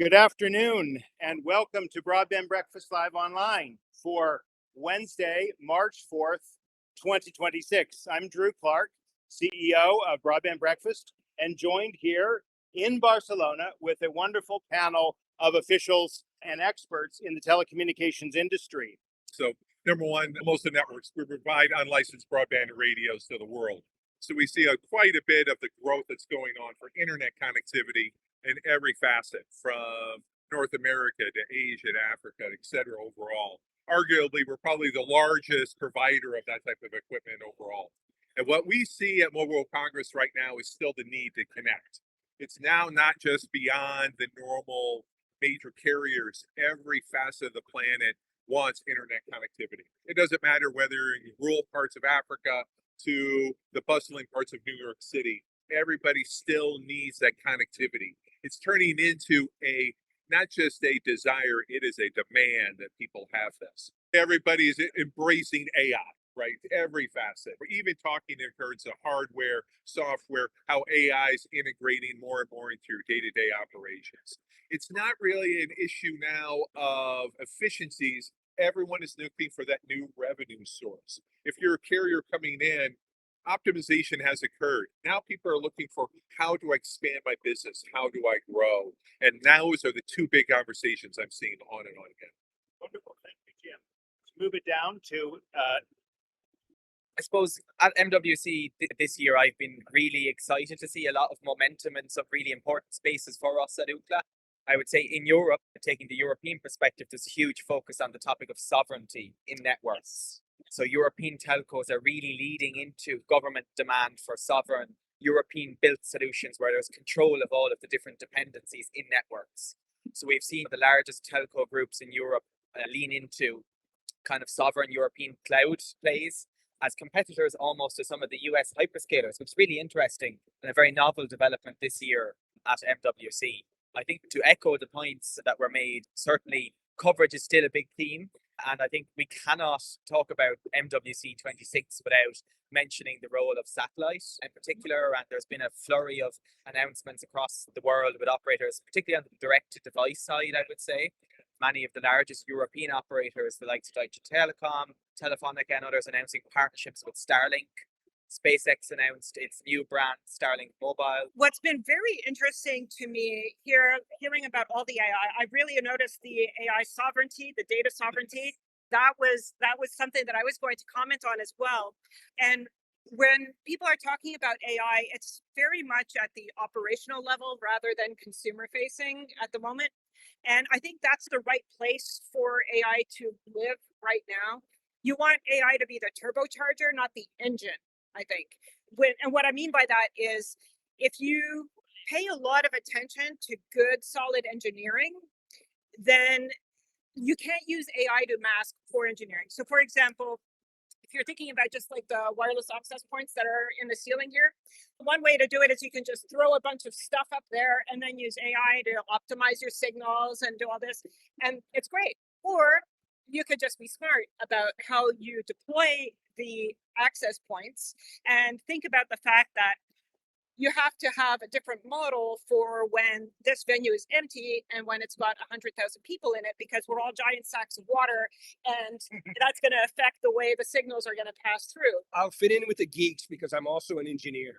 Good afternoon and welcome to Broadband Breakfast Live Online for Wednesday, March 4th, 2026. I'm Drew Clark, CEO of Broadband Breakfast, and joined here in Barcelona with a wonderful panel of officials and experts in the telecommunications industry. So, number one, most of the networks, we provide unlicensed broadband radios to the world. So we see quite a bit of the growth that's going on for internet connectivity in every facet, from North America to Asia to Africa, et cetera, overall. Arguably, we're probably the largest provider of that type of equipment overall. And what we see at Mobile World Congress right now is still the need to connect. It's now not just beyond the normal major carriers. Every facet of the planet wants internet connectivity. It doesn't matter whether in rural parts of Africa to the bustling parts of New York City. Everybody still needs that connectivity. It's turning into not just a desire, it is a demand that people have this. Everybody is embracing AI, right? Every facet. We're even talking in terms of hardware, software, how AI is integrating more and more into your day-to-day operations. It's not really an issue now of efficiencies. Everyone is looking for that new revenue source. If you're a carrier coming in, optimization has occurred. Now people are looking for, how do I expand my business? How do I grow? And those are the two big conversations I'm seeing on and on again. Wonderful. Thank you, Jim. Let's move it down to I suppose at MWC this year, I've been really excited to see a lot of momentum in some really important spaces for us at UCLA. I would say in Europe, taking the European perspective, there's a huge focus on the topic of sovereignty in networks. So European telcos are really leading into government demand for sovereign European built solutions where there's control of all of the different dependencies in networks. So we've seen the largest telco groups in Europe lean into kind of sovereign European cloud plays as competitors almost to some of the US hyperscalers, which is really interesting and a very novel development this year at MWC. I think to echo the points that were made, certainly coverage is still a big theme. And I think we cannot talk about MWC 26 without mentioning the role of satellite in particular. And there's been a flurry of announcements across the world with operators, particularly on the direct-to-device side, I would say. Many of the largest European operators, the likes of Deutsche Telekom, Telefonica and others, announcing partnerships with Starlink. SpaceX announced its new brand, Starlink Mobile. What's been very interesting to me hearing about all the AI, I really noticed the AI sovereignty, the data sovereignty. That was something that I was going to comment on as well. And when people are talking about AI, it's very much at the operational level rather than consumer facing at the moment. And I think that's the right place for AI to live right now. You want AI to be the turbocharger, not the engine, I think. And what I mean by that is, if you pay a lot of attention to good, solid engineering, then you can't use AI to mask poor engineering. So for example, if you're thinking about just like the wireless access points that are in the ceiling here, one way to do it is you can just throw a bunch of stuff up there and then use AI to optimize your signals and do all this. And it's great. Or you could just be smart about how you deploy the access points and think about the fact that you have to have a different model for when this venue is empty and when it's got 100,000 people in it, because we're all giant sacks of water, and that's going to affect the way the signals are going to pass through. I'll fit in with the geeks because I'm also an engineer.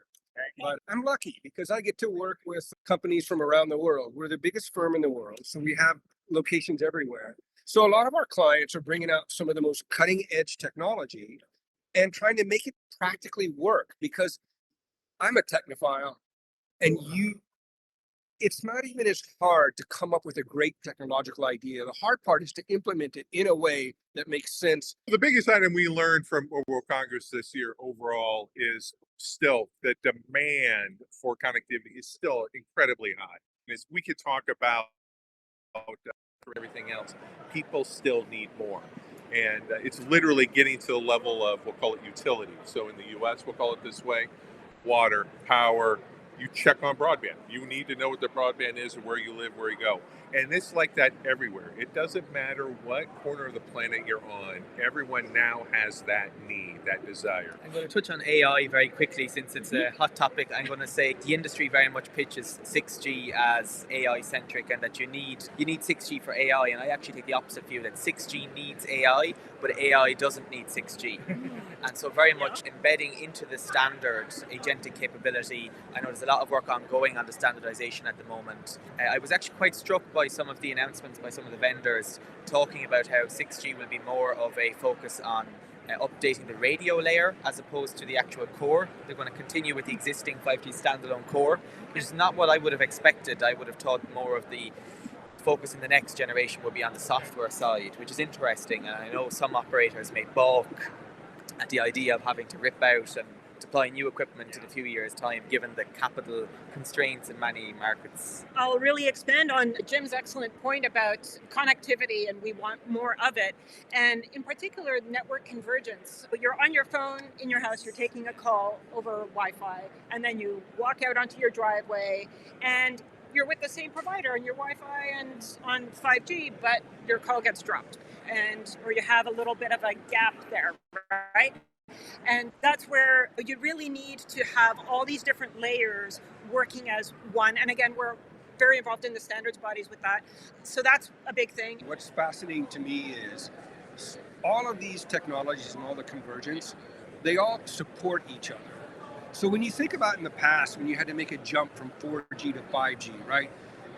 But I'm lucky because I get to work with companies from around the world. We're the biggest firm in the world, so we have locations everywhere. So a lot of our clients are bringing out some of the most cutting edge technology and trying to make it practically work, because I'm a technophile, and it's not even as hard to come up with a great technological idea. The hard part is to implement it in a way that makes sense. The biggest item we learned from Mobile World Congress this year overall is still the demand for connectivity is still incredibly high. As we could talk about everything else, people still need more. And it's literally getting to the level of, we'll call it utility. So in the US, we'll call it this way: water, power, you check on broadband. You need to know what the broadband is and where you live, where you go. And it's like that everywhere. It doesn't matter what corner of the planet you're on. Everyone now has that need, that desire. I'm going to touch on AI very quickly since it's a hot topic. I'm going to say the industry very much pitches 6G as AI centric, and that you need 6G for AI. And I actually take the opposite view, that 6G needs AI, but AI doesn't need 6G. And so very much embedding into the standard agentic capability. I know there's a lot of work ongoing on the standardization at the moment. I was actually quite struck by some of the announcements by some of the vendors talking about how 6G will be more of a focus on updating the radio layer as opposed to the actual core. They're going to continue with the existing 5G standalone core, which is not what I would have expected. I would have thought more of the focus in the next generation will be on the software side, which is interesting. And I know some operators may balk at the idea of having to rip out and deploy new equipment in a few years' time, given the capital constraints in many markets. I'll really expand on Jim's excellent point about connectivity, and we want more of it. And in particular, network convergence. You're on your phone in your house, you're taking a call over Wi-Fi, and then you walk out onto your driveway, and you're with the same provider on your Wi-Fi and on 5G, but your call gets dropped, or you have a little bit of a gap there, right? And that's where you really need to have all these different layers working as one. And again, we're very involved in the standards bodies with that. So that's a big thing. What's fascinating to me is all of these technologies and all the convergence, they all support each other. So when you think about in the past, when you had to make a jump from 4G to 5G, right?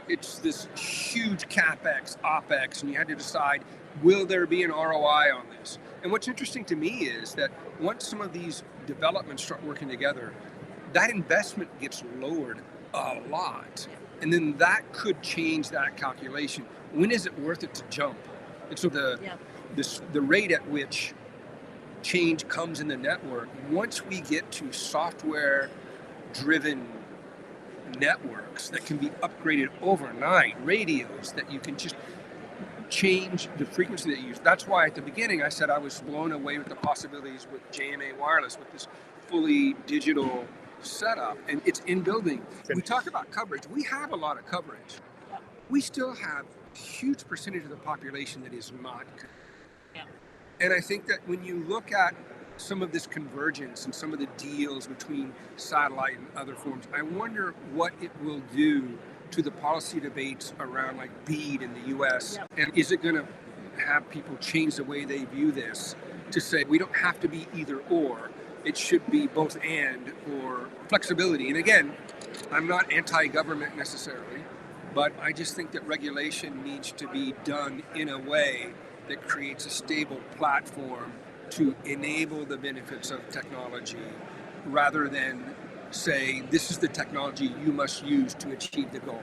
It's this huge CapEx, OpEx, and you had to decide, will there be an ROI on this? And what's interesting to me is that once some of these developments start working together, that investment gets lowered a lot. And then that could change that calculation. When is it worth it to jump? And so the rate at which change comes in the network, once we get to software-driven networks that can be upgraded overnight, radios that you can just change the frequency that you use. That's why at the beginning I said I was blown away with the possibilities with JMA Wireless, with this fully digital setup, and it's in building. We talk about coverage. We have a lot of coverage. We still have a huge percentage of the population that is not. And I think that when you look at some of this convergence and some of the deals between satellite and other forms, I wonder what it will do to the policy debates around like BEAD in the US. And is it going to have people change the way they view this to say we don't have to be either or, it should be both and, or flexibility. And again, I'm not anti-government necessarily, but I just think that regulation needs to be done in a way that creates a stable platform to enable the benefits of technology rather than say, this is the technology you must use to achieve the goal.